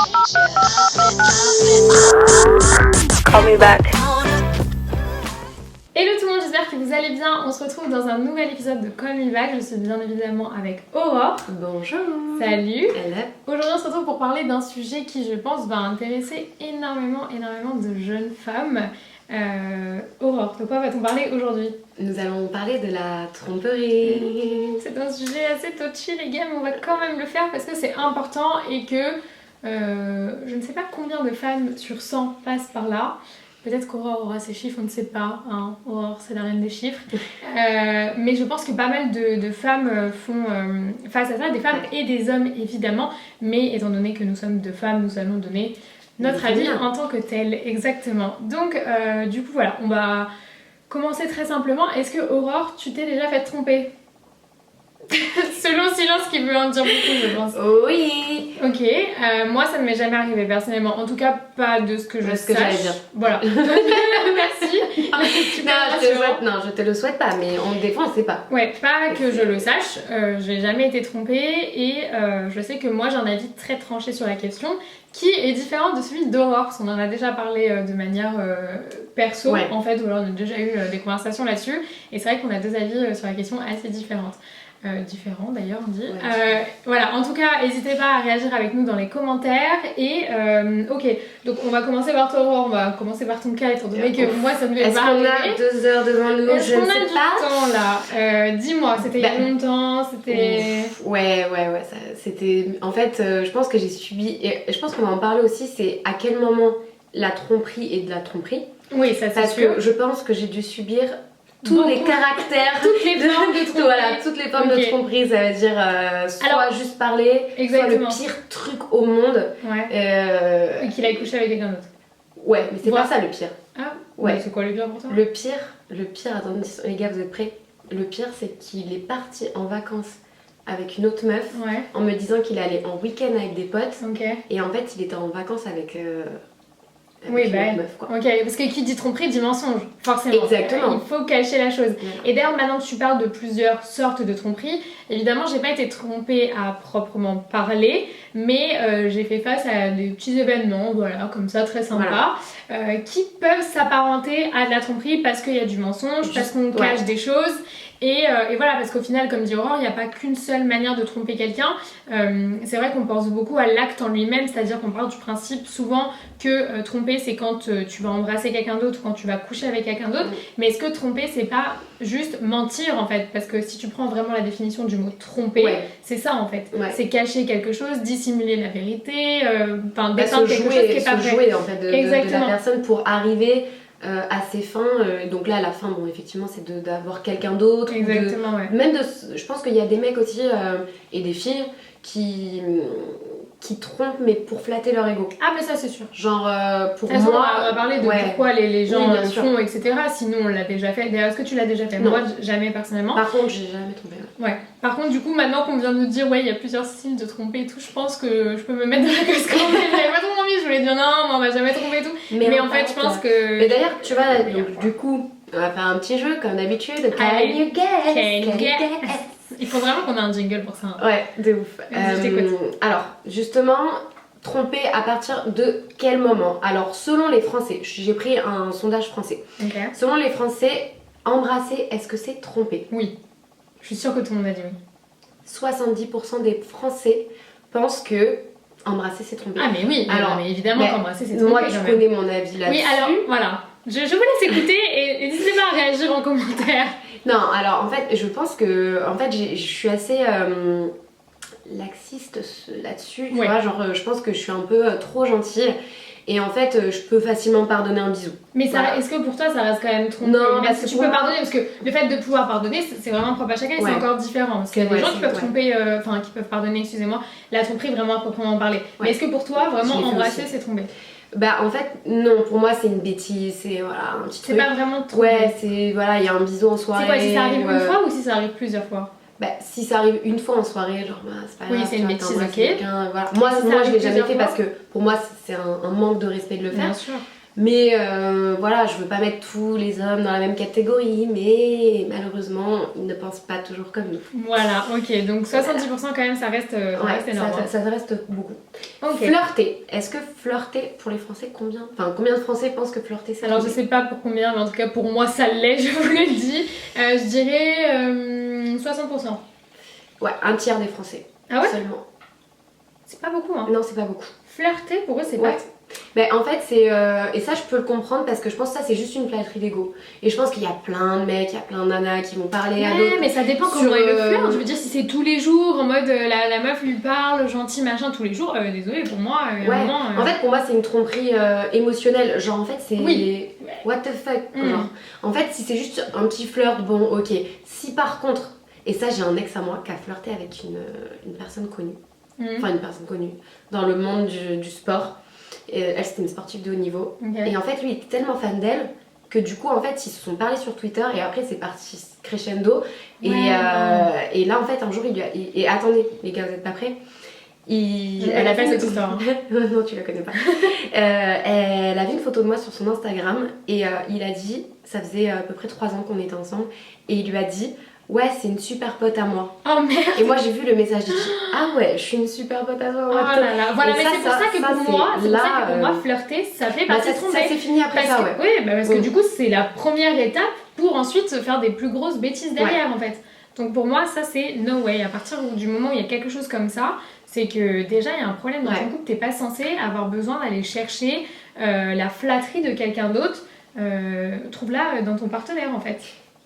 Call me back. Hello tout le monde, j'espère que vous allez bien. On se retrouve dans un nouvel épisode de Call Me Back. Je suis bien évidemment avec Aurore. Bonjour. Salut. Hello. Aujourd'hui on se retrouve pour parler d'un sujet qui je pense va intéresser énormément de jeunes femmes. Aurore, de quoi va-t-on parler aujourd'hui? Nous allons parler de la tromperie. C'est un sujet assez touchy les gars, mais on va quand même le faire parce que c'est important et que je ne sais pas combien de femmes sur 100 passent par là. Peut-être qu'Aurore aura ces chiffres, on ne sait pas, hein. Aurore c'est la reine des chiffres. Mais je pense que pas mal de femmes font face à ça, des femmes et des hommes évidemment. Mais étant donné que nous sommes deux femmes, nous allons donner notre avis en tant que tel, exactement. Donc du coup voilà, on va commencer très simplement. Est-ce que Aurore, tu t'es déjà fait tromper? Selon silence qui veut en dire beaucoup je pense. Oui. Ok, moi ça ne m'est jamais arrivé personnellement, en tout cas pas de ce que je ce que j'allais sache. dire. Voilà. Merci. Je te le souhaite pas, mais des fois on sait pas. Ouais, pas que je le sache, j'ai jamais été trompée et je sais que moi j'ai un avis très tranché sur la question qui est différent de celui d'Aurore, parce qu'on en a déjà parlé de manière perso en fait, où on a déjà eu des conversations là-dessus et c'est vrai qu'on a deux avis sur la question assez différentes. Différents d'ailleurs on dit. Voilà, en tout cas n'hésitez pas à réagir avec nous dans les commentaires et ok, donc on va commencer par toi Aurore, on va commencer par ton cas étant donné que moi ça ne m'est pas arrivé. Est-ce qu'on a 2 heures devant nous? Est-ce qu'on a du temps là? Dis-moi, c'était il y a longtemps, c'était... Ouais, c'était... En fait, je pense que j'ai subi, et je pense qu'on va en parler aussi, c'est à quel moment la tromperie est de la tromperie. Oui, ça c'est parce sûr. que je pense que j'ai dû subir tous les caractères, toutes les formes de tromperie. Voilà, toutes les formes de tromperie, ça veut dire soit juste parler, soit le pire truc au monde. Ouais. Et qu'il aille coucher avec quelqu'un d'autre. Ouais, mais c'est pas ça le pire. Ah ouais. C'est quoi le pire pour toi? Le pire, attendez, les gars, vous êtes prêts? Le pire, c'est qu'il est parti en vacances avec une autre meuf en me disant qu'il allait en week-end avec des potes. Et en fait, il était en vacances avec oui, bah, meuf, quoi. Ok, parce que qui dit tromperie dit mensonge, forcément. Exactement. Il faut cacher la chose. Et d'ailleurs, maintenant que tu parles de plusieurs sortes de tromperies, évidemment, j'ai pas été trompée à proprement parler, mais j'ai fait face à des petits événements, voilà, comme ça, très sympa, qui peuvent s'apparenter à de la tromperie parce qu'il y a du mensonge, parce qu'on cache des choses. Et voilà, parce qu'au final, comme dit Aurore, il n'y a pas qu'une seule manière de tromper quelqu'un. C'est vrai qu'on pense beaucoup à l'acte en lui-même, c'est-à-dire qu'on parle du principe souvent que tromper c'est quand tu vas embrasser quelqu'un d'autre ou quand tu vas coucher avec quelqu'un d'autre. Mais est-ce que tromper c'est pas juste mentir en fait? Parce que si tu prends vraiment la définition du mot tromper, c'est ça en fait. C'est cacher quelque chose, dissimuler la vérité, détendre quelque chose qui est pas vrai. Jouer en fait de la personne pour arriver à ses fins, donc là à la fin bon effectivement c'est d'avoir quelqu'un d'autre, je pense qu'il y a des mecs aussi et des filles qui trompent mais pour flatter leur ego. Ah mais ça c'est sûr. Genre pour moi on va parler de pourquoi les gens le font etc, sinon on l'a déjà fait. D'ailleurs est-ce que tu l'as déjà fait? Moi jamais personnellement. Par contre j'ai jamais trompé. Par contre du coup maintenant qu'on vient de nous dire il y a plusieurs styles de tromper et tout, je pense que je peux me mettre dans la case quand même. J'avais pas trop envie, je voulais dire non mais on va jamais tromper et tout, mais en fait je pense que... Mais d'ailleurs tu vois donc, du coup on va faire un petit jeu comme d'habitude. Can you guess? Il faut vraiment qu'on ait un jingle pour ça. Ouais, de ouf. Je t'écoute. Alors, justement, tromper à partir de quel moment? Alors, selon les Français, j'ai pris un sondage français. Selon les Français, embrasser, est-ce que c'est tromper? Oui. Je suis sûre que tout le monde a dit oui. 70% des Français pensent que embrasser c'est tromper. Ah mais oui, alors, mais évidemment qu'embrasser c'est tromper. Moi, tu connais mon avis là-dessus. Oui, alors, voilà. Je vous laisse écouter et n'hésitez pas à réagir en commentaire. Non, alors en fait, je pense que je suis assez laxiste là-dessus, tu vois, genre je pense que je suis un peu trop gentille et en fait je peux facilement pardonner un bisou. Mais ça, est-ce que pour toi ça reste quand même tromper? Non, parce que tu peux pardonner, parce que le fait de pouvoir pardonner c'est vraiment propre à chacun et c'est encore différent. Parce qu'il y a des gens qui peuvent tromper, qui peuvent pardonner, excusez-moi, la tromperie vraiment à proprement parler. Mais est-ce que pour toi vraiment embrasser c'est tromper? Bah en fait non, pour moi c'est une bêtise, c'est voilà un petit truc. C'est pas vraiment tromper. Ouais, c'est voilà, il y a un bisou en soirée. C'est quoi, si ça arrive une fois ou si ça arrive plusieurs fois? Bah si ça arrive une fois en soirée, genre c'est pas grave. Oui, c'est une bêtise, ok. Voilà. Moi je l'ai jamais fait parce que pour moi c'est un manque de respect de le faire. Bien sûr. Mais voilà, je veux pas mettre tous les hommes dans la même catégorie, mais malheureusement, ils ne pensent pas toujours comme nous. Voilà, ok, donc 70% quand même, ça reste énorme. Ça reste beaucoup. Okay. Flirter, est-ce que flirter pour les Français, combien de Français pensent que flirter c'est Alors je sais pas pour combien, mais en tout cas pour moi ça l'est, je vous le dis. Je dirais 60%. Ouais, un tiers des Français. Ah ouais seulement. C'est pas beaucoup, hein. Non, c'est pas beaucoup. Flirter pour eux, c'est ouais. pas. Mais en fait, c'est. Et ça, je peux le comprendre parce que je pense que ça, c'est juste une flatterie d'ego. Et je pense qu'il y a plein de mecs, il y a plein de nanas qui vont parler à d'autres. Mais ça dépend comment ils le flirtent. Je veux dire, si c'est tous les jours, en mode la meuf lui parle, gentil, machin, tous les jours, désolé, pour moi, En fait, pour moi, c'est une tromperie émotionnelle. Genre, en fait, c'est. Oui. What the fuck, genre. En fait, si c'est juste un petit flirt, bon, ok. Si par contre. Et ça, j'ai un ex à moi qui a flirté avec une personne connue. Enfin, une personne connue. Dans le monde du sport. Elle, c'était une sportive de haut niveau. Okay. Et en fait, lui, il était tellement fan d'elle que du coup, en fait, ils se sont parlé sur Twitter et après, c'est parti crescendo. Et là, en fait, un jour, il lui a... Et attendez, les gars, vous êtes pas prêts? Elle a fait cette histoire. Non, tu la connais pas. Elle a vu une photo de moi sur son Instagram et il a dit, ça faisait à peu près 3 ans qu'on était ensemble, et il lui a dit... Ouais, c'est une super pote à moi. Oh merde. Et moi j'ai vu le message, j'ai dit ah ouais, je suis une super pote à toi. Oh là là. Voilà, mais c'est pour ça que pour moi, flirter, ça fait partie de tromper. Ça c'est fini après ça, ouais. Oui, parce que du coup, c'est la première étape pour ensuite se faire des plus grosses bêtises derrière en fait. Donc pour moi, ça c'est no way. À partir du moment où il y a quelque chose comme ça, c'est que déjà il y a un problème dans ton couple, t'es pas censé avoir besoin d'aller chercher la flatterie de quelqu'un d'autre. Trouve-la dans ton partenaire en fait.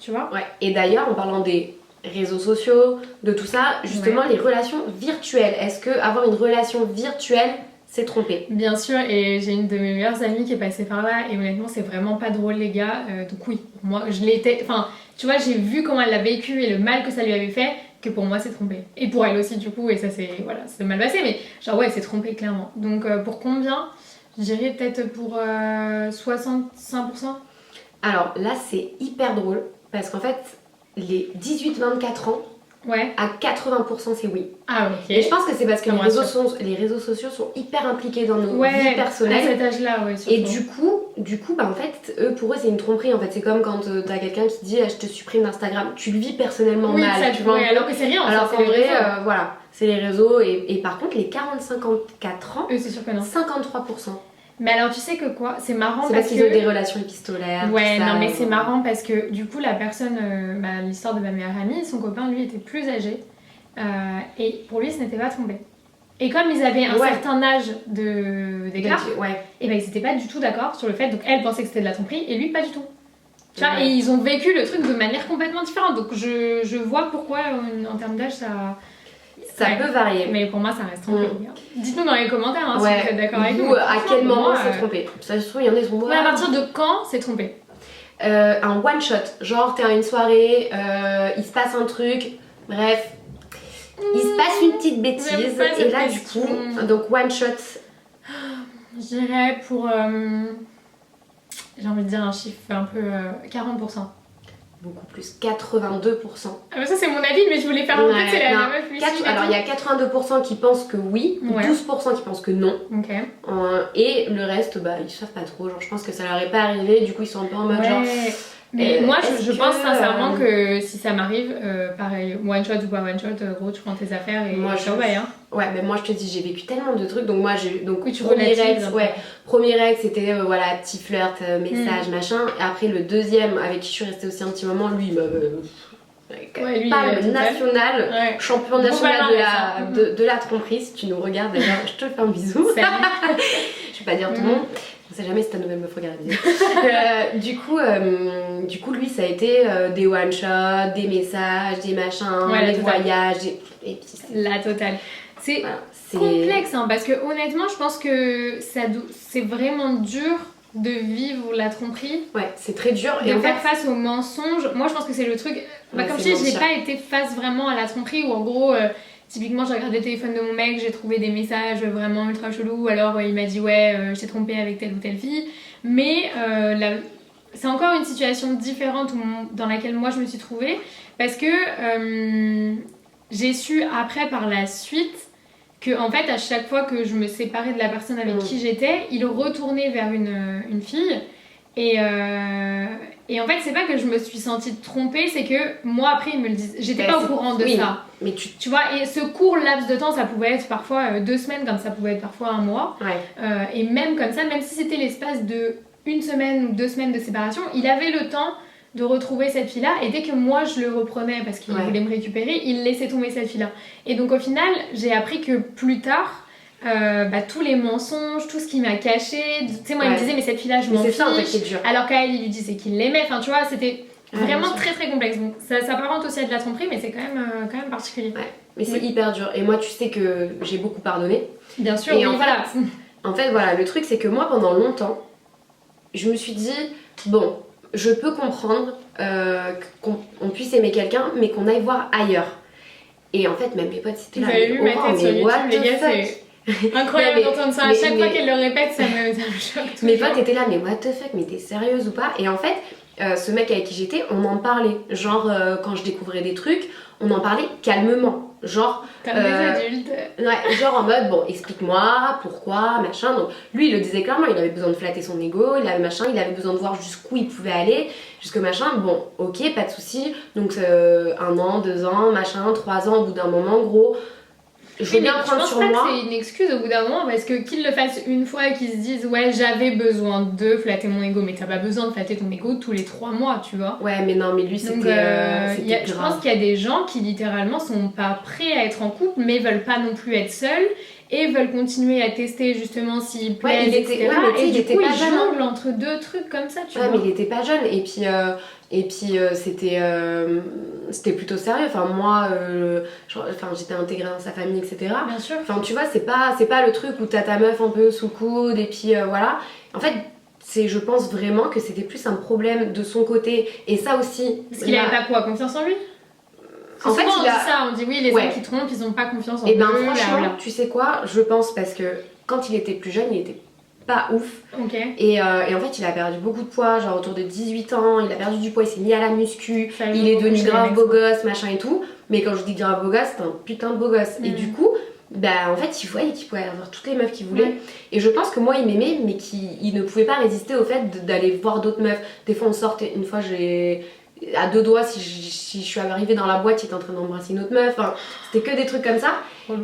Tu vois? Ouais. Et d'ailleurs, en parlant des réseaux sociaux, de tout ça, justement les relations virtuelles. Est-ce que avoir une relation virtuelle, c'est tromper? Bien sûr, et j'ai une de mes meilleures amies qui est passée par là, et honnêtement, c'est vraiment pas drôle, les gars. Donc oui, moi, je l'étais. Enfin, tu vois, j'ai vu comment elle l'a vécu et le mal que ça lui avait fait, que pour moi, c'est trompé. Et pour elle aussi, du coup, et ça, c'est mal passé, mais genre, ouais, c'est trompé, clairement. Donc, pour combien? Je dirais peut-être pour 65%. Alors là, c'est hyper drôle. Parce qu'en fait, les 18-24 ans, à 80% c'est oui. Ah ok. Et je pense que c'est parce que les réseaux sociaux sont hyper impliqués dans nos vies personnelles. À cet âge-là, ouais. Surtout. Et du coup, bah en fait, pour eux c'est une tromperie. En fait, c'est comme quand t'as quelqu'un qui dit je te supprime d'Instagram. Tu le vis personnellement mal. Ça, tu vois. Alors que c'est rien. Alors qu'en vrai, voilà, c'est les réseaux. Et par contre, les 40-54 ans, c'est sûr que non. 53%. Mais alors tu sais que quoi, c'est marrant parce qu'ils ont des relations épistolaires. Ouais, non mais c'est marrant parce que du coup la personne, l'histoire de ma meilleure amie, son copain lui était plus âgé et pour lui ce n'était pas trompé. Et comme ils avaient un certain âge d'écart, et ben ils étaient pas du tout d'accord sur le fait, donc elle pensait que c'était de la tromperie et lui pas du tout. Tu vois, et ils ont vécu le truc de manière complètement différente, donc je vois pourquoi en termes d'âge ça peut varier. Mais pour moi, ça reste trompé. Dites-nous dans les commentaires si vous êtes d'accord avec nous. À quel moment c'est trompé? Ça se trouve, il y en a qui sont... Mais à partir de quand c'est trompé? Un one shot. Genre, t'es à une soirée, il se passe un truc, bref, il se passe une petite bêtise. Et là, du coup, donc one shot. Je dirais pour... j'ai envie de dire un chiffre un peu 40%. Beaucoup plus, 82%. Ah bah ça c'est mon avis, mais je voulais faire un peu, c'est la meuf lucide. Alors il y a 82% qui pensent que oui, 12% qui pensent que non. Et le reste, bah ils savent pas trop. Genre je pense que ça leur est pas arrivé, du coup ils sont un peu en mode genre... Mais moi je pense sincèrement que si ça m'arrive, pareil, one shot ou pas one shot, gros tu prends tes affaires et moi, je surveille. Hein. Ouais, mais moi je te dis, j'ai vécu tellement de trucs, donc moi j'ai. Donc tu premier ex c'était voilà, petit flirt, message, machin. Et après le deuxième avec qui je suis restée aussi un petit moment, lui il m'a. Palme nationale, champion national de la tromperie. Si tu nous regardes d'ailleurs, je te fais un bisou. Je vais pas dire ton nom. On sait jamais si ta nouvelle meuf regarde la vidéo. Du coup, lui, ça a été des one-shots, des messages, des machins, des voyages, et puis la totale. C'est complexe, hein, parce que honnêtement, je pense que c'est vraiment dur de vivre la tromperie. Ouais, c'est très dur. Et de faire face aux mensonges. Moi, je pense que c'est le truc... comme je dis, j'ai pas été face vraiment à la tromperie, où en gros... typiquement, j'ai regardé le téléphone de mon mec, j'ai trouvé des messages vraiment ultra chelous. Alors, il m'a dit je t'ai trompé avec telle ou telle fille. Mais c'est encore une situation différente dans laquelle moi je me suis trouvée. Parce que j'ai su après par la suite que en fait à chaque fois que je me séparais de la personne avec qui j'étais, il retournait vers une fille. Et en fait, c'est pas que je me suis sentie trompée, c'est que moi après ils me le disent. J'étais pas au courant de ça. Mais tu vois, et ce court laps de temps, ça pouvait être parfois 2 semaines, comme ça pouvait être parfois 1 mois. Et même comme ça, même si c'était l'espace de 1 semaine ou 2 semaines de séparation, il avait le temps de retrouver cette fille-là. Et dès que moi je le reprenais parce qu'il voulait me récupérer, il laissait tomber cette fille-là. Et donc au final, j'ai appris que plus tard. Tous les mensonges, tout ce qu'il m'a caché, tu sais moi il me disait mais cette fille là je m'en fiche, ça, en fait, qui est dur. Alors qu'à elle il lui disait qu'il l'aimait, enfin tu vois c'était vraiment très très complexe, donc ça s'apparente aussi à de la tromperie mais c'est quand même particulier. Mais c'est hyper dur et moi tu sais que j'ai beaucoup pardonné. Bien sûr, et en fait voilà le truc c'est que moi pendant longtemps je me suis dit bon je peux comprendre qu'on puisse aimer quelqu'un mais qu'on aille voir ailleurs. Et en fait même mes potes c'était là mais what the fuck. Incroyable d'entendre ça, à chaque fois qu'elle le répète ça me choque. Mes potes étaient là mais what the fuck, mais t'es sérieuse ou pas? Et en fait ce mec avec qui j'étais on en parlait, genre quand je découvrais des trucs on en parlait calmement, genre comme des adultes. Ouais, genre en mode bon explique-moi pourquoi machin. Donc lui il le disait clairement, il avait besoin de flatter son ego, il avait besoin de voir jusqu'où il pouvait aller, jusque machin. Bon ok pas de souci, donc 1 an, 2 ans machin, 3 ans, au bout d'un moment gros je veux bien prendre sur moi. Je pense pas que c'est une excuse au bout d'un moment parce que qu'ils le fassent une fois et qu'ils se disent ouais j'avais besoin de flatter mon ego, mais t'as pas besoin de flatter ton ego tous les 3 mois tu vois. Ouais mais non mais lui c'était grave. Je pense qu'il y a des gens qui littéralement sont pas prêts à être en couple mais veulent pas non plus être seuls et veulent continuer à tester justement s'ils plaisent etc. Et du coup ils jonglent entre 2 trucs comme ça tu vois. Ouais mais il était pas jeune et puis c'était plutôt sérieux. Enfin moi j'étais intégrée dans sa famille etc. Bien sûr. Enfin tu vois c'est pas le truc où t'as ta meuf un peu sous le coude et puis voilà. En fait je pense vraiment que c'était plus un problème de son côté et ça aussi. Parce qu'il avait pas quoi, confiance en lui? En fait, on dit ça, on dit oui, les hommes qui trompent, ils ont pas confiance en eux. Et ben franchement, tu sais quoi, je pense parce que quand il était plus jeune, il était pas ouf. Et en fait, il a perdu beaucoup de poids, genre autour de 18 ans, il a perdu du poids, il s'est mis à la muscu, il est devenu grave beau gosse, machin et tout. Mais quand je dis grave beau gosse, c'est un putain de beau gosse. Et du coup, en fait, il voyait qu'il pouvait avoir toutes les meufs qu'il voulait. Et je pense que moi, il m'aimait, mais qu'il ne pouvait pas résister au fait d'aller voir d'autres meufs. Des fois, on sortait, une fois, à 2 doigts, si je suis arrivée dans la boîte, il était en train d'embrasser une autre meuf. Enfin, c'était que des trucs comme ça.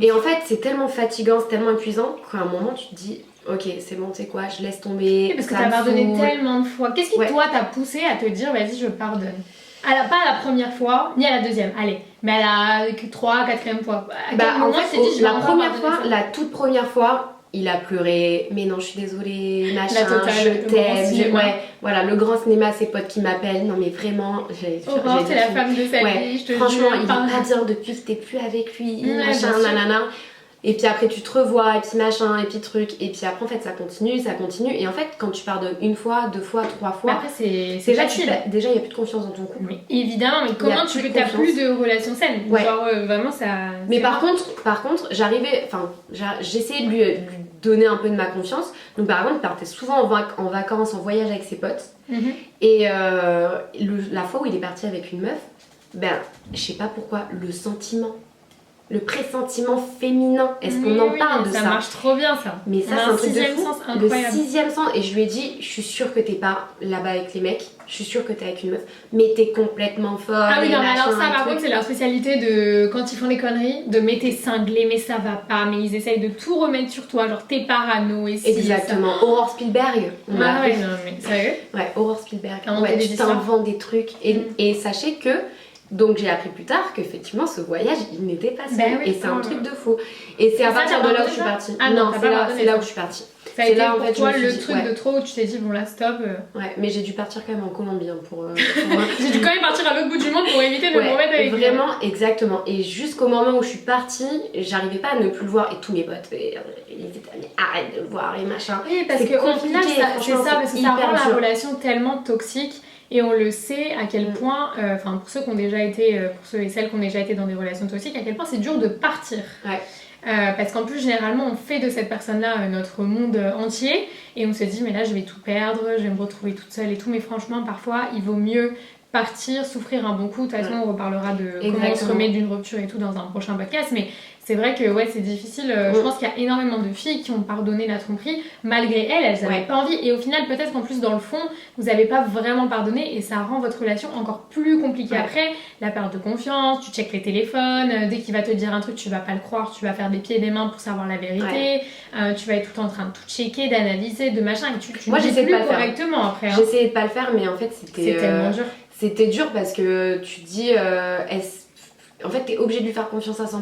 Et en fait, c'est tellement fatigant, c'est tellement épuisant qu'à un moment, tu te dis, ok, c'est bon, tu sais quoi, je laisse tomber. Parce que t'as pardonné tellement de fois. Qu'est-ce qui, toi, t'a poussé à te dire, vas-y, je pardonne? Pas à la première fois, ni à la deuxième, allez, mais à la 3, 4e fois. En fait, la toute première fois, il a pleuré, mais non, je suis désolée, machin, je t'aime. Voilà, le grand cinéma, ses potes qui m'appellent. Non, mais vraiment, t'es la femme de sa vie, je te jure. Franchement, il va pas dire depuis que t'es plus avec lui, machin, nanana. Et puis après, tu te revois, et puis machin, et puis truc. Et puis après, en fait, ça continue. Et en fait, quand tu pardonnes 1 fois, 2 fois, 3 fois. Après, c'est facile. Déjà, il n'y a plus de confiance dans ton couple. Mais évidemment, mais comment t'as plus de relations saines? Genre, vraiment, ça. Mais par contre, j'essayais de lui donner un peu de ma confiance. Donc, par contre, il partait souvent en vacances, en voyage avec ses potes. Et la fois où il est parti avec une meuf, je sais pas pourquoi, le pressentiment féminin, est-ce qu'on en parle de ça? Ça marche trop bien ça. Mais ça c'est un truc de fou. Le 6e sens, et je lui ai dit, je suis sûre que t'es pas là-bas avec les mecs, je suis sûre que t'es avec une meuf, mais t'es complètement folle. Ah oui non mais alors ça par contre c'est leur spécialité de, quand ils font des conneries, de mais t'es cinglé, mais ça va pas, mais ils essayent de tout remettre sur toi, genre t'es parano et si. Exactement, Aurore Spielberg. Non mais sérieux? Ouais, Aurore Spielberg. Ouais, tu t'inventes des trucs et sachez que donc j'ai appris plus tard qu'effectivement ce voyage il n'était pas seul et c'est un truc de fou. Et c'est à partir de là où je suis partie. Non, c'est là où je suis partie. Ça a été là, en fait, pour toi le truc de trop où tu t'es dit bon là stop. Ouais, mais j'ai dû partir quand même en Colombie pour moi. J'ai dû quand même partir à l'autre bout du monde pour éviter de me remettre avec lui. Vraiment, exactement. Et jusqu'au moment où je suis partie, j'arrivais pas à ne plus le voir et tous mes potes ils étaient mais arrête de le voir et machin. Oui, parce qu'au final c'est ça, parce que ça rend la relation tellement toxique. Et on le sait à quel point, pour ceux qui ont déjà été, pour ceux et celles qui ont déjà été dans des relations toxiques, à quel point c'est dur de partir. Parce qu'en plus, généralement, on fait de cette personne-là notre monde entier et on se dit, mais là, je vais tout perdre, je vais me retrouver toute seule et tout. Mais franchement, parfois, il vaut mieux partir, souffrir un bon coup. De toute façon, on reparlera de comment on se remet d'une rupture et tout dans un prochain podcast. Mais c'est vrai que ouais, c'est difficile. Je pense qu'il y a énormément de filles qui ont pardonné la tromperie malgré elles n'avaient pas envie. Et au final, peut-être qu'en plus, dans le fond, vous n'avez pas vraiment pardonné et ça rend votre relation encore plus compliquée après. La perte de confiance, tu checkes les téléphones, dès qu'il va te dire un truc, tu vas pas le croire, tu vas faire des pieds et des mains pour savoir la vérité. Tu vas être tout en train de tout checker, d'analyser, de machin. Et tu moi, j'essaie de pas le faire correctement après. J'essayais de pas le faire, mais en fait, c'était tellement dur. C'était dur parce que tu te dis, en fait, t'es obligé de lui faire confiance à 100%.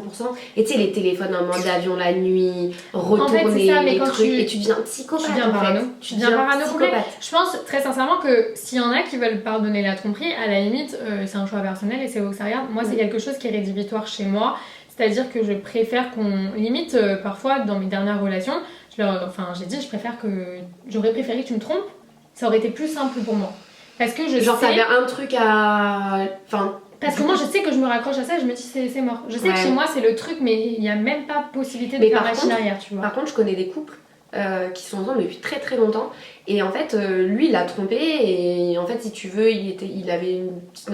Et tu sais, les téléphones en mode avion la nuit, retourner en fait, ça, mais les quand trucs, et tu deviens psychopathe. Tu deviens parano. Tu deviens parano psychopathe. Je pense très sincèrement que s'il y en a qui veulent pardonner la tromperie, à la limite, c'est un choix personnel et c'est où que ça regarde. Moi, c'est quelque chose qui est rédhibitoire chez moi. C'est-à-dire que je préfère qu'on limite, parfois, dans mes dernières relations, j'ai dit, j'aurais préféré que tu me trompes. Ça aurait été plus simple pour moi. Parce que je sais... ça avait un truc à... Parce que moi, je sais que je me raccroche à ça et je me dis c'est mort. Je sais que chez moi, c'est le truc, mais il n'y a même pas possibilité de faire machine arrière, tu vois. Par contre, je connais des couples qui sont ensemble depuis très très longtemps. Et en fait, lui, il l'a trompé. Et en fait, si tu veux, il avait une petite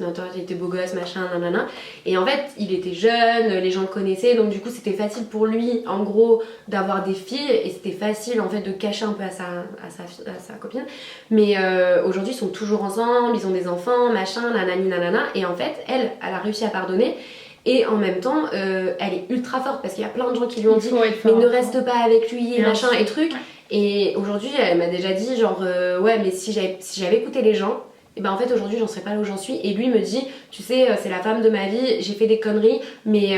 notoriété, il était beau gosse, machin, nanana. Et en fait, il était jeune, les gens le connaissaient. Donc du coup, c'était facile pour lui, en gros, d'avoir des filles. Et c'était facile, en fait, de cacher un peu à sa copine. Mais aujourd'hui, ils sont toujours ensemble, ils ont des enfants, machin, nanani, nanana. Et en fait, elle a réussi à pardonner. Et en même temps, elle est ultra forte parce qu'il y a plein de gens qui lui ont dit mais ne reste pas avec lui et machin et truc. Et aujourd'hui, elle m'a déjà dit genre ouais, mais si j'avais écouté les gens, et ben en fait aujourd'hui j'en serais pas là où j'en suis. Et lui me dit, tu sais, c'est la femme de ma vie, j'ai fait des conneries, mais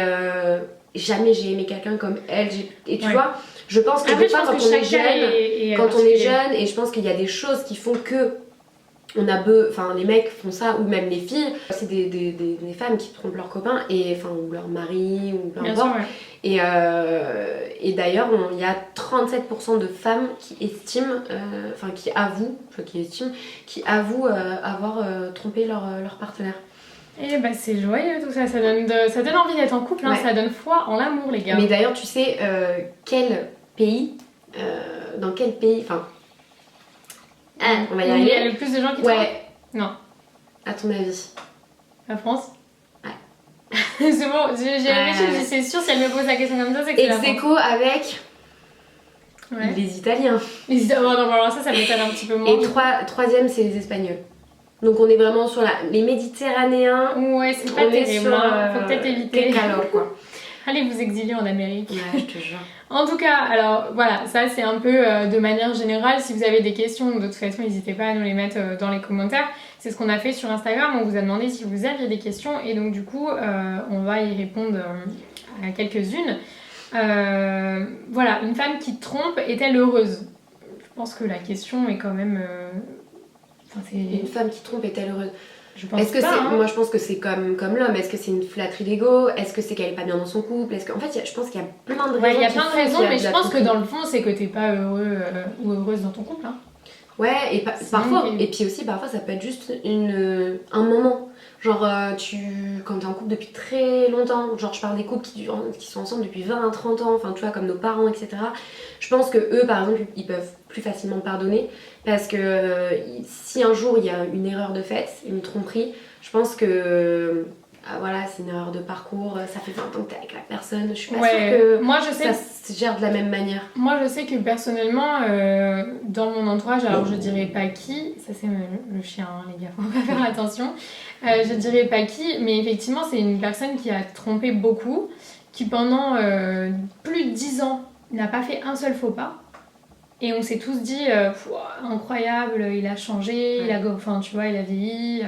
jamais j'ai aimé quelqu'un comme elle. Et tu vois, je pense que des fois quand on est jeune, et je pense qu'il y a des choses qui font que les mecs font ça, ou même les filles, c'est des femmes qui trompent leurs copains ou leur mari ou peu importe. Et d'ailleurs il y a 37% de femmes qui estiment qui avouent avoir trompé leur partenaire. Et bah c'est joyeux tout ça, ça donne envie d'être en couple, ça donne foi en l'amour les gars. Mais d'ailleurs tu sais dans quel pays, on va y arriver. Il y a le plus de gens qui trompent. Non. À ton avis? La France? Ouais. C'est bon, j'ai réfléchi, c'est sûr si elle me pose la question comme ça, c'est que c'est la France. Ex-aequo avec les Italiens. Non, alors ça m'étonne un petit peu moins. Et troisième, c'est les Espagnols. Donc on est vraiment sur les Méditerranéens. Ouais, c'est pas terrible, faut peut-être éviter. Quoi. Allez vous exiler en Amérique. Ouais, je te jure. En tout cas, alors voilà, ça c'est un peu de manière générale. Si vous avez des questions, de toute façon, n'hésitez pas à nous les mettre dans les commentaires. C'est ce qu'on a fait sur Instagram. On vous a demandé si vous aviez des questions et donc du coup, on va y répondre à quelques-unes. Voilà, une femme qui trompe est-elle heureuse? Je pense que la question est quand même... Une femme qui trompe est-elle heureuse? Moi je pense que c'est comme l'homme. Est-ce que c'est une flatterie d'ego? Est-ce que c'est qu'elle est pas bien dans son couple? En fait, je pense qu'il y a plein de raisons. Il y a plein de raisons, mais je pense que dans le fond, c'est que t'es pas heureux ou heureuse dans ton couple. Ouais, et parfois, et puis aussi parfois ça peut être juste un moment. Genre quand t'es en couple depuis très longtemps, genre je parle des couples qui sont ensemble depuis 20 à 30 ans, enfin tu vois, comme nos parents, etc. Je pense que eux par exemple ils peuvent plus facilement pardonner parce que si un jour il y a une erreur de fait, une tromperie, je pense que c'est une erreur de parcours, ça fait 20 ans que t'es avec la personne, je suis pas sûre que moi, je sais ça se gère de la même manière. Moi je sais que personnellement, dans mon entourage, alors je dirais pas qui, ça c'est le chien les gars, faut pas faire attention, je dirais pas qui, mais effectivement c'est une personne qui a trompé beaucoup, qui pendant plus de 10 ans n'a pas fait un seul faux pas. Et on s'est tous dit, incroyable, il a changé, il a vieilli,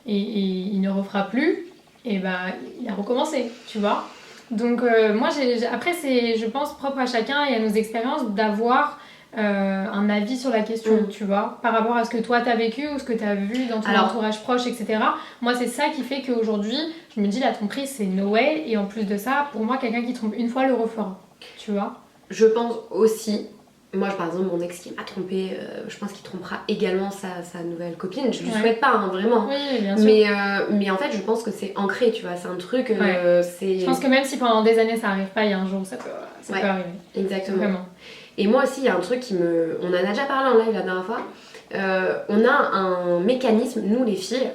et il ne refera plus. Et il a recommencé, tu vois. Donc moi, après, c'est, je pense, propre à chacun et à nos expériences d'avoir un avis sur la question, tu vois, par rapport à ce que toi t'as vécu ou ce que t'as vu dans ton entourage proche, etc. Moi, c'est ça qui fait qu'aujourd'hui, je me dis la tromperie, c'est no way. Et en plus de ça, pour moi, quelqu'un qui trompe une fois le refera, tu vois. Je pense aussi... Moi, par exemple, mon ex qui m'a trompée, je pense qu'il trompera également sa nouvelle copine. Je lui souhaite pas, vraiment. Oui, bien sûr. Mais en fait, je pense que c'est ancré, tu vois. C'est un truc, c'est... Je pense que même si pendant des années ça arrive pas, il y a un jour où ça peut arriver. Exactement. Vraiment. Et moi aussi, il y a un truc on en a déjà parlé en live la dernière fois. On a un mécanisme, nous les filles,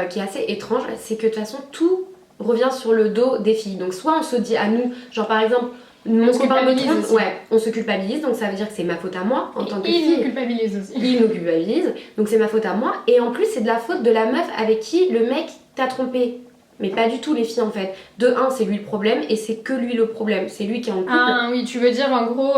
qui est assez étrange. C'est que de toute façon, tout revient sur le dos des filles. Donc soit on se dit à nous, genre par exemple, mon copain me trompe, ouais, on se culpabilise, donc ça veut dire que c'est ma faute à moi en tant que fille. Il nous culpabilise aussi. Il nous culpabilise, donc c'est ma faute à moi. Et en plus, c'est de la faute de la meuf avec qui le mec t'a trompé. Mais pas du tout les filles en fait. De un, c'est lui le problème et c'est que lui le problème. C'est lui qui est en couple. Ah oui, tu veux dire en gros,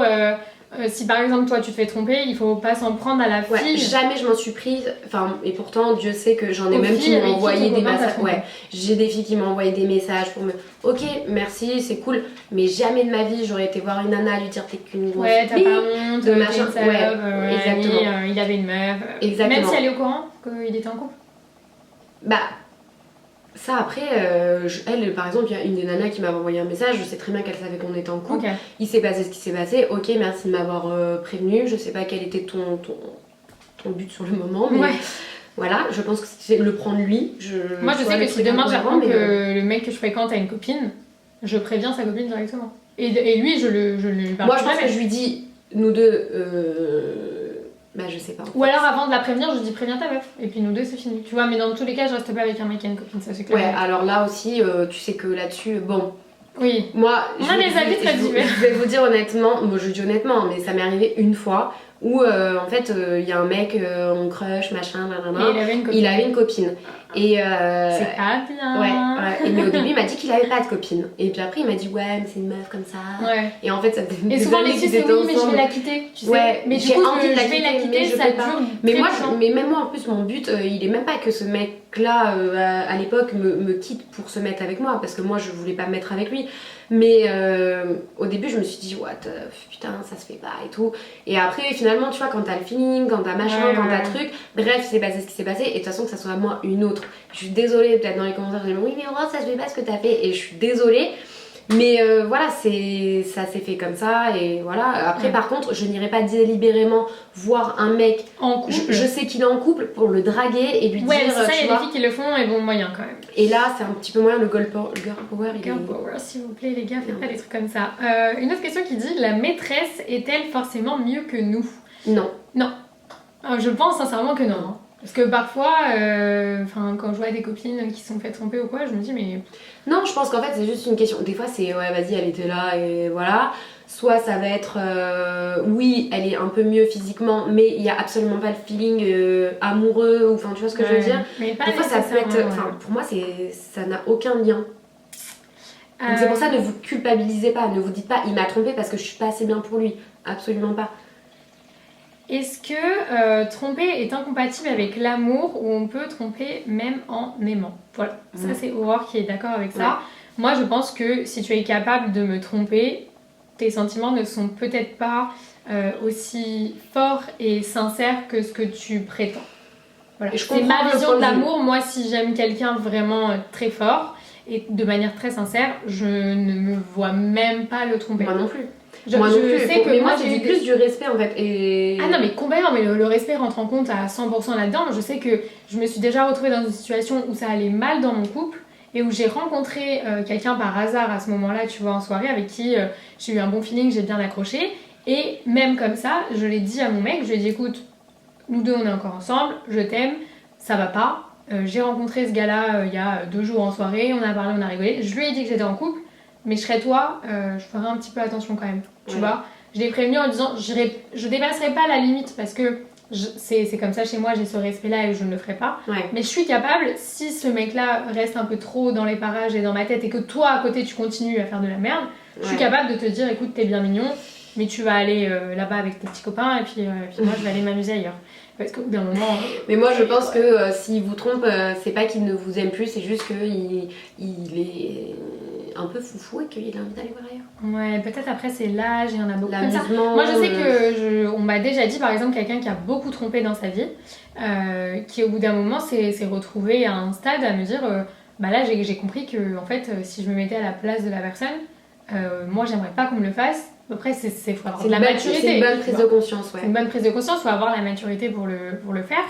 si par exemple toi tu te fais tromper, il faut pas s'en prendre à la fille. Ouais, jamais je m'en suis prise. Enfin, et pourtant Dieu sait que j'en ai même qui m'ont envoyé des messages. Ouais, j'ai des filles qui m'ont envoyé des messages pour me. Ok, merci, c'est cool. Mais jamais de ma vie j'aurais été voir une nana lui dire t'es qu'une grosse. Ouais, t'as pas honte, de machin. Ouais, exactement. Il avait une meuf. Exactement. Même si elle est au courant qu'il était en couple. Bah. Ça après, elle par exemple, il y a une des nanas qui m'avait envoyé un message, je sais très bien qu'elle savait qu'on était en couple, okay. Il s'est passé ce qui s'est passé, ok merci de m'avoir prévenu, je sais pas quel était ton but sur le moment, mais voilà, je pense que c'est le prendre lui. Moi je sais que si demain j'apprends que le mec que je fréquente a une copine, je préviens sa copine directement. Et lui je lui parle. Moi je pense que je lui dis, nous deux... Bah je sais pas. Ou alors avant de la prévenir, je dis préviens ta meuf. Et puis nous deux c'est fini. Tu vois, mais dans tous les cas, je reste pas avec un mec et une copine, ça c'est clair. Ouais, alors là aussi, tu sais que là-dessus, bon. Oui. Moi, on a des avis très divers. Je vais vous dire honnêtement, bon je dis honnêtement, mais ça m'est arrivé une fois où en fait il y a un mec, on crush, machin, nanana. Et il avait une copine. Et c'est pas bien. Ouais. Et mais au début il m'a dit qu'il avait pas de copine. Et puis après il m'a dit ouais mais c'est une meuf comme ça. Ouais. Et en fait ça fait et souvent les filles c'est oui mais je vais la quitter. Tu sais. Ouais. Mais du coup je vais la quitter, ça dure. Mais même moi en plus mon but il est même pas que ce mec là à l'époque me quitte pour se mettre avec moi parce que moi je voulais pas me mettre avec lui. Mais au début je me suis dit what putain ça se fait pas et tout. Et après finalement tu vois quand t'as le feeling, quand t'as machin, quand t'as truc, bref c'est passé ce qui s'est passé. Et de toute façon que ça soit à moi une autre. Je suis désolée peut-être dans les commentaires je dis oui mais Rose ça se fait pas ce que t'as fait et je suis désolée. Mais voilà, ça s'est fait comme ça et voilà. Après par contre, je n'irai pas délibérément voir un mec en couple. Je sais qu'il est en couple pour le draguer et lui dire. Ouais, ça, il y a des filles qui le font et bon moyen quand même. Et là, c'est un petit peu moyen le girl power. Girl power, s'il vous plaît les gars, faites pas des trucs comme ça. Une autre question qui dit la maîtresse est-elle forcément mieux que nous? Non. Non. Je pense sincèrement que non. Hein. Parce que parfois, quand je vois des copines qui se sont fait tromper ou quoi, je me dis mais... Non, je pense qu'en fait c'est juste une question. Des fois c'est ouais vas-y elle était là et voilà. Soit ça va être oui elle est un peu mieux physiquement mais il y a absolument pas le feeling amoureux ou enfin tu vois ce que je veux dire. Mais pas des fois ça peut être... Enfin pour moi ça n'a aucun lien. Donc c'est pour ça ne vous culpabilisez pas. Ne vous dites pas il m'a trompé parce que je suis pas assez bien pour lui. Absolument pas. Est-ce que tromper est incompatible avec l'amour ou on peut tromper même en aimant? Voilà, ça c'est Aurore qui est d'accord avec ça. Ouais. Moi je pense que si tu es capable de me tromper, tes sentiments ne sont peut-être pas aussi forts et sincères que ce que tu prétends. Voilà. C'est ma vision de l'amour. Moi si j'aime quelqu'un vraiment très fort et de manière très sincère, je ne me vois même pas le tromper. Moi non plus. Moi non plus. Sais que mais moi j'ai plus du respect en fait. Et... Ah non mais complètement, mais le respect rentre en compte à 100% là-dedans. Je sais que je me suis déjà retrouvée dans une situation où ça allait mal dans mon couple et où j'ai rencontré quelqu'un par hasard à ce moment-là, tu vois, en soirée, avec qui j'ai eu un bon feeling, j'ai bien accroché. Et même comme ça, je l'ai dit à mon mec, je lui ai dit écoute, nous deux on est encore ensemble, je t'aime, ça va pas. J'ai rencontré ce gars-là il y a 2 jours en soirée, on a parlé, on a rigolé. Je lui ai dit que j'étais en couple. Mais je serais toi, je ferais un petit peu attention quand même, tu vois. Je l'ai prévenu en disant, je dépasserai pas la limite parce que c'est comme ça chez moi, j'ai ce respect-là et je ne le ferai pas. Ouais. Mais je suis capable, si ce mec-là reste un peu trop dans les parages et dans ma tête et que toi à côté tu continues à faire de la merde, je suis capable de te dire, écoute, t'es bien mignon, mais tu vas aller là-bas avec tes petits copains et puis moi je vais aller m'amuser ailleurs. Parce qu'au bout d'un moment... Mais moi je pense que s'il vous trompe, c'est pas qu'il ne vous aime plus, c'est juste qu'il est un peu foufou et qu'il a envie d'aller voir ailleurs. Ouais, peut-être après c'est l'âge, il y en a beaucoup comme ça. Moi je sais que on m'a déjà dit par exemple quelqu'un qui a beaucoup trompé dans sa vie, qui au bout d'un moment s'est retrouvé à un stade à me dire bah là j'ai compris que en fait si je me mettais à la place de la personne, moi j'aimerais pas qu'on me le fasse. Après faut avoir de la maturité. C'est une bonne prise de conscience, ouais. C'est une bonne prise de conscience, faut avoir la maturité pour le faire.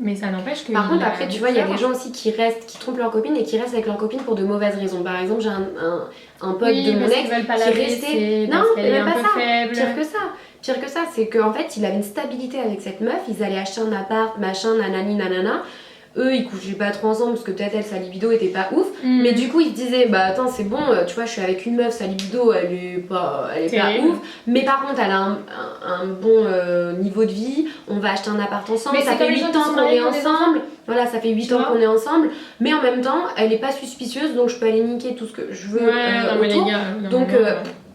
Mais ça n'empêche que... Par contre après tu vois il y a des gens aussi qui trompent leur copine et qui restent avec leur copine pour de mauvaises raisons. Par exemple j'ai un pote de mon ex qui restait... Non, même pas ça, faible. Pire que ça, c'est qu'en fait il avait une stabilité avec cette meuf, ils allaient acheter un appart, machin, nanani, nanana. eux ils couchaient pas trop ensemble parce que peut-être elle, sa libido était pas ouf. Mais du coup ils se disaient bah attends c'est bon, tu vois je suis avec une meuf, sa libido elle est pas ouf. Mais par contre elle a un bon niveau de vie, on va acheter un appart ensemble, mais ça fait 8 ans qu'on est ensemble. Voilà, ça fait 8 ans qu'on est ensemble, mais en même temps, elle est pas suspicieuse, donc je peux aller niquer tout ce que je veux autour. Les gars, donc,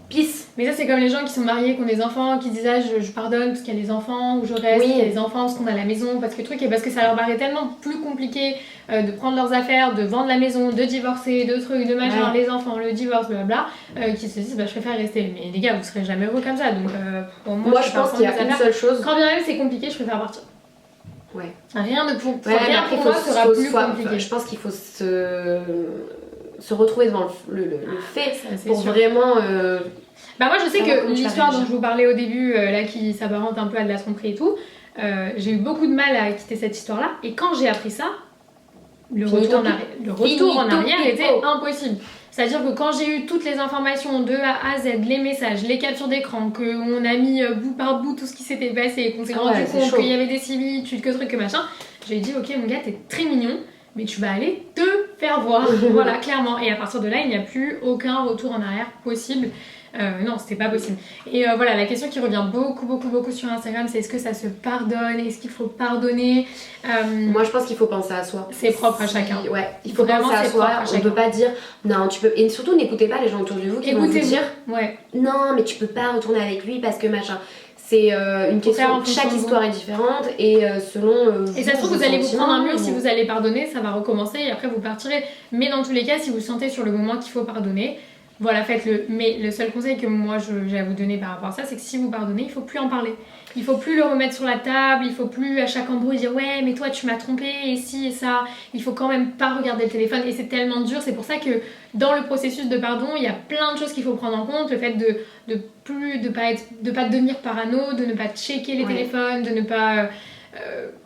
peace. Mais ça, c'est comme les gens qui sont mariés, qui ont des enfants, qui disent ah, je pardonne parce qu'il y a des enfants, ou je reste parce qu'il y a des enfants, parce qu'on a la maison, parce que le truc est parce que ça leur paraît tellement plus compliqué de prendre leurs affaires, de vendre la maison, de divorcer, de trucs, de machin, les enfants, le divorce, blablabla, qu'ils se disent bah, je préfère rester. Mais les gars, vous serez jamais heureux comme ça, donc pour moi je pense qu'il y a une seule chose. Quand bien même c'est compliqué, je préfère partir. Ouais. Rien de pour rien pour moi sera plus compliqué. Je pense qu'il faut se retrouver devant le fait pour sûr. Vraiment. Bah moi je sais que l'histoire dont je vous parlais au début, là qui s'apparente un peu à de la tromperie et tout, j'ai eu beaucoup de mal à quitter cette histoire-là. Et quand j'ai appris ça, le retour en arrière était impossible. C'est-à-dire que quand j'ai eu toutes les informations de A à Z, les messages, les captures d'écran, qu'on a mis bout par bout tout ce qui s'était passé, qu'on s'est rendu compte qu'il y avait des similitudes, que truc, que machin, j'ai dit ok mon gars t'es très mignon, mais tu vas aller te faire voir. Voilà, clairement. Et à partir de là, il n'y a plus aucun retour en arrière possible. Non, c'était pas possible. Et voilà, la question qui revient beaucoup sur Instagram, c'est est-ce que ça se pardonne? Est-ce qu'il faut pardonner? Moi, je pense qu'il faut penser à soi. C'est propre à chacun. Ouais, il faut penser à soi. On peut pas dire non, tu peux. Et surtout, n'écoutez pas les gens autour de vous qui vont vous dire non, mais tu peux pas retourner avec lui parce que machin. C'est une question. Chaque histoire est différente et selon. Et ça se trouve, vous allez vous prendre un mur si vous allez pardonner, ça va recommencer et après vous partirez. Mais dans tous les cas, si vous sentez sur le moment qu'il faut pardonner, voilà, faites-le. Mais le seul conseil que moi j'ai à vous donner par rapport à ça, c'est que si vous pardonnez, il faut plus en parler. Il faut plus le remettre sur la table, il faut plus à chaque embrouille dire ouais, mais toi tu m'as trompé et ci et ça. Il faut quand même pas regarder le téléphone et c'est tellement dur. C'est pour ça que dans le processus de pardon, il y a plein de choses qu'il faut prendre en compte. Le fait de pas devenir parano, de ne pas checker les téléphones, de ne pas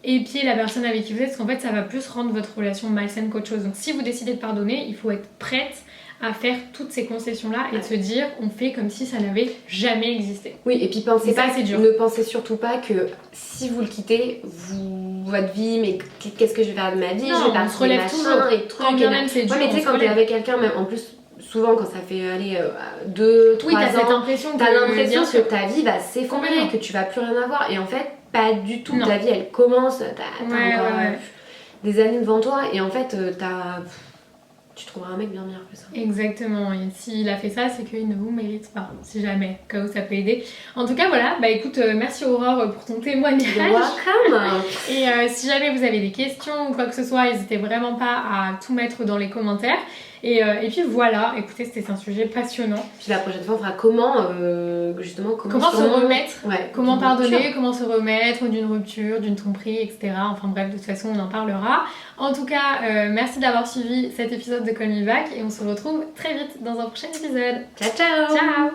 épier la personne avec qui vous êtes, parce qu'en fait ça va plus rendre votre relation malsaine qu'autre chose. Donc si vous décidez de pardonner, il faut être prête à faire toutes ces concessions-là et de se dire on fait comme si ça n'avait jamais existé. Oui, et puis ne pensez surtout pas que si vous le quittez, votre vie, mais qu'est-ce que je vais faire de ma vie? Non, je vais pas se relève toujours. Et trucs. Quand bien même c'est dur, mais tu sais, quand t'es avec quelqu'un, même en plus, souvent quand ça fait 2, 3 ans, t'as cette impression que ta vie va s'effondrer, que tu vas plus rien avoir. Et en fait, pas du tout. Ta vie, elle commence, t'as encore des années devant toi, et en fait, tu trouveras un mec bien meilleur que ça. Exactement, et s'il a fait ça, c'est qu'il ne vous mérite pas, si jamais, cas où ça peut aider. En tout cas, voilà, bah écoute, merci Aurore pour ton témoignage. Welcome. Et si jamais vous avez des questions ou quoi que ce soit, n'hésitez vraiment pas à tout mettre dans les commentaires. Et puis voilà, écoutez, c'était un sujet passionnant. Puis la prochaine fois, on fera comment se remettre, comment pardonner, comment se remettre d'une rupture, d'une tromperie, etc. Enfin bref, de toute façon, on en parlera. En tout cas, merci d'avoir suivi cet épisode de Call Me Back et on se retrouve très vite dans un prochain épisode. Ciao, ciao. Ciao.